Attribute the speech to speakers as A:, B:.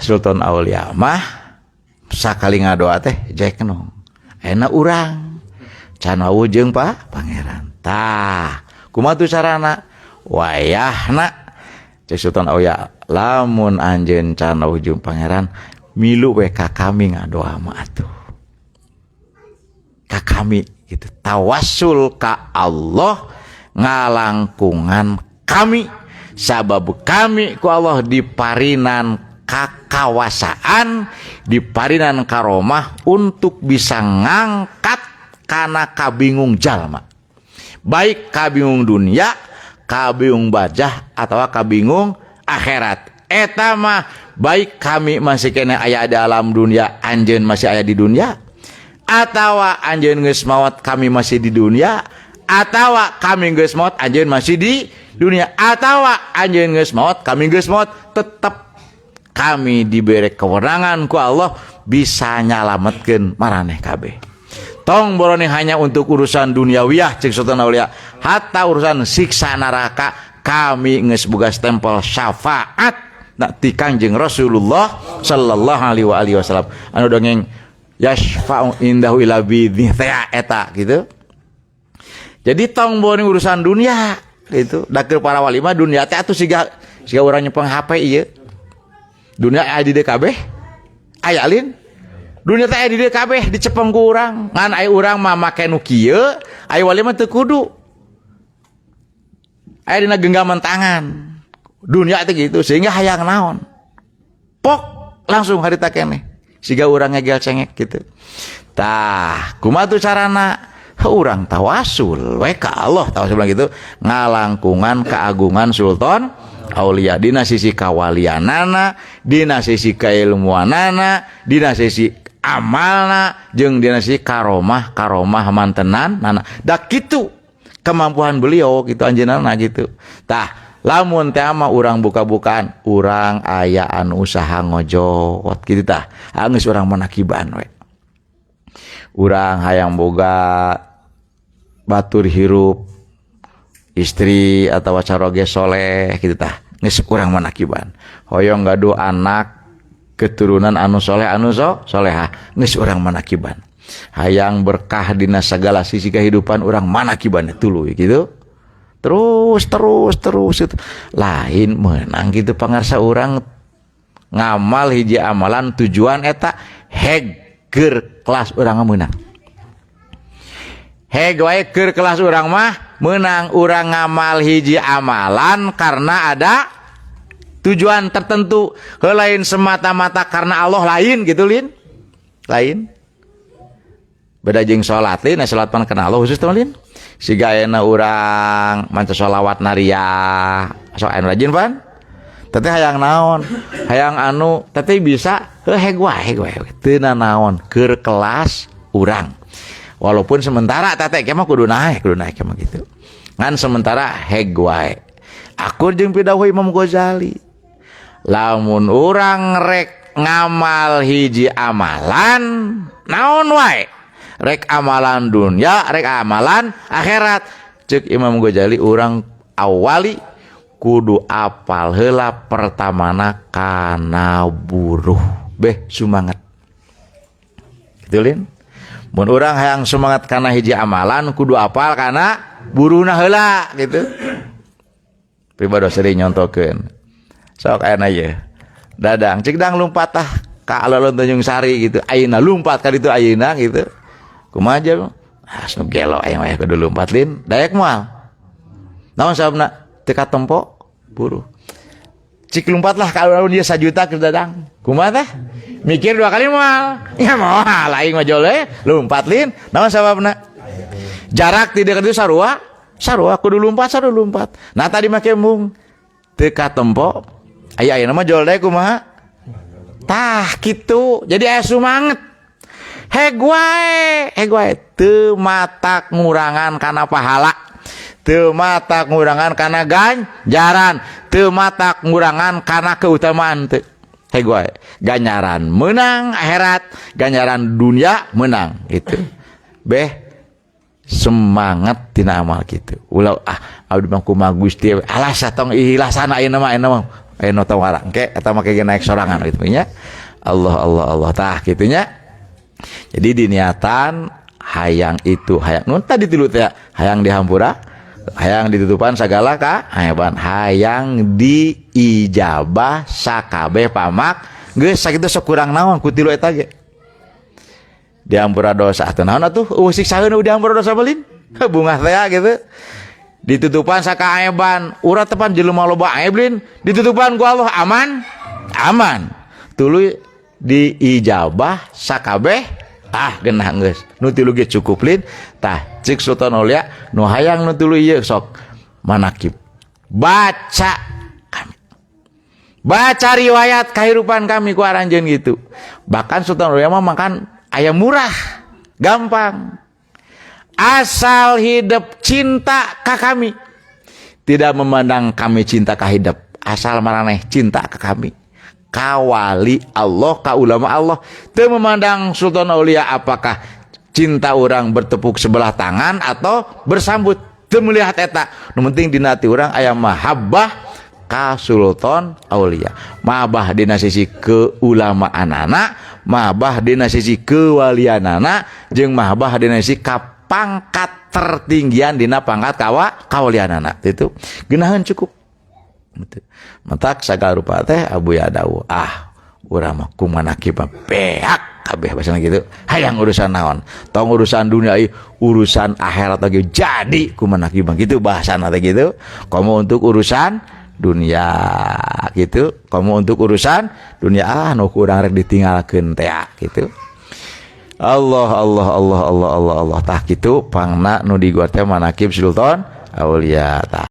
A: Sultan Aulia mah sakali ngadoa teh jeknong ayeuna urang can wujeng pangeran tah kumaha tuh carana wayahna cek Sultan Aulia lamun anjeun can wujeng pangeran milu we ka kami ngadoa mah atuh ka kami gitu tawassul ka Allah ngalangkungan kami sabab kami ku Allah diparinan kakawasaan diparinan karomah untuk bisa ngangkat kana kabingung jalma baik kabingung dunia kabingung bajah atau kabingung akhirat eta mah baik kami masih kena aya di alam dunia anjeun masih aya di dunia atawa anjeun geus maot kami masih di dunia atawa kami geus maot anjeun masih di dunia atawa anjeun geus maot kami geus maot tetep kami diberi kewenangan ku Allah bisa nyalametkeun maraneh kabeh. Tong borone hanya untuk urusan duniawiyah cek Sultan Aulia, hatta urusan siksa neraka kami geus boga stempel syafaat na ti Kangjeng Rasulullah sallallahu alaihi wasallam. Anu dongeng yasfa'u indahu ila bidhi eta gitu. Jadi tong borone urusan dunia gitu. Da keur para wali mah dunia teh atuh siga urang nyepeng HP ieu. Dunia aya di kabeh aya lin dunia teh aya di kabeh dicepeng ku urang ngan aya urang mah make nu kieu aya wali mah teu kudu aya dina genggaman tangan dunia teh gitu sehingga hayang naon pok langsung harita keneh siga urang ngegel cengek gitu tah kumaha tuh carana urang tawasul we ka Allah tawasul gitu ngalangkungan keagungan Sultan Aulia dina sisi kawalianana dina sisi kailmuanana dina sisi amalna jeung dina sisi karomah mantenan nana da kitu kemampuan beliau gitu anjeunna gitu tah lamun teh mah urang buka-bukaan urang aya anu usaha ngojot gitu tah geus urang manakiban we urang hayang boga batur hirup istri atau caroge soleh gitu tah geus urang manakiban hoyong gaduh anak keturunan anu soleh anu soleha geus urang manakiban hayang berkah dina sagala sisi kehidupan urang manakiban tuluy gitu terus gitu. Lain menang gitu pangarsa urang ngamal hiji amalan tujuan eta hegger kelas urang meunang heg wae keur kelas urang mah menang urang ngamal hiji amalan karena ada tujuan tertentu lain semata-mata karena Allah lain gitu lin lain beda jeung salat lin salat pan kana Allah khusus teman lin siga ayeuna urang maca shalawat nariyah sok anu rajin pan teteh hayang naon hayang anu teteh bisa heg wae teu naon keur kelas urang walaupun sementara teteh mah kudu naik mah gitu ngan sementara heg wae akur jeung pidawuh Imam Ghazali lamun urang rek ngamal hiji amalan naon wae rek amalan dunya rek amalan akhirat ceuk Imam Ghazali urang awali kudu apal heula pertamana kana buruh beh sumanget kitu lin mun urang hayang semangat kana hiji amalan kudu apal kana buruhna heula gitu pribadi sering nyontokeun sok ayeuna ieu dadang cik dang lumpat tah ka alun Tanjung Sari gitu ayeuna lumpat ka ditu ayeuna gitu kumaha aja nu gelo aya mah kudu lumpat lin daek moal naon sababna teu katempo buruh cik lumpat lah ka alun ieu 1 juta keur dadang kumaha tah mikir 2 kali moal ya moal aing mah jole lumpat lin naon sababna jarak ti deukeut sarua kudu lumpat nah tadi make mung teu katempo aya ayeuna mah jol deui kumaha tah kitu jadi aya sumanget heg wae teu matak ngurangan kana pahala teu matak ngurangan kana ganjaran teu matak ngurangan kana keutamaan teu heg wae ganjaran menang akhirat ganjaran dunia menang gitu beh semangat tina amal gitu ulah abdi mah kumaha Gusti alas tong ihlasana ayeuna mah nu tawara engke eta make naik sorangan gitu nya. Allah tah kitunya. Jadi diniatan hayang itu hayang nun tadi tilu teh hayang dihampura, hayang ditutupan sagala hayang diijabah sakabeh pamak geus sakitu sok kurang naon ku tilu eta ge. Dihampura dosa teh naon atuh siksaeun dihampura dosa belin bunga teh gitu. Ditutupan sakaeban urat tepan jelema loba aeblin ditutupan ku Allah aman tuluy diijabah sakabeh genah geus nu tilu ge cukup lin tah cik Sultan Aulia nu hayang nu tilu ieu sok manakib baca riwayat kehidupan kami ku aranjeun gitu. Bahkan Sultan Aulia mah makan ayam murah gampang asal hidup cinta ka kami tidak memandang kami cinta ka hidup asal maraneh cinta ka kami kawali Allah ka ulama Allah teu memandang Sultan Aulia apakah cinta orang bertepuk sebelah tangan atau bersambut teu melihat eta nu penting dina hati urang aya mahabbah ka Sultan Aulia mahabbah dina sisi keulamaanana mahabbah dina sisi kewalianana jeung mahabbah dina sisi pangkat tertinggian dina pangkat kawalianana itu geunaheun cukup matak sagala rupa teh abu ya dawu urang mah kumanaki mah beak kabeh basana gitu hayang urusan naon tong urusan dunia urusan akhirat lagi jadi kumanaki mah gitu bahasana teh gitu komo untuk urusan dunia gitu komo untuk urusan dunia nu urang rek ditinggalkeun teh gitu. Allah tah kitu pangna nu diguar teh manakib Sultan Aulia tah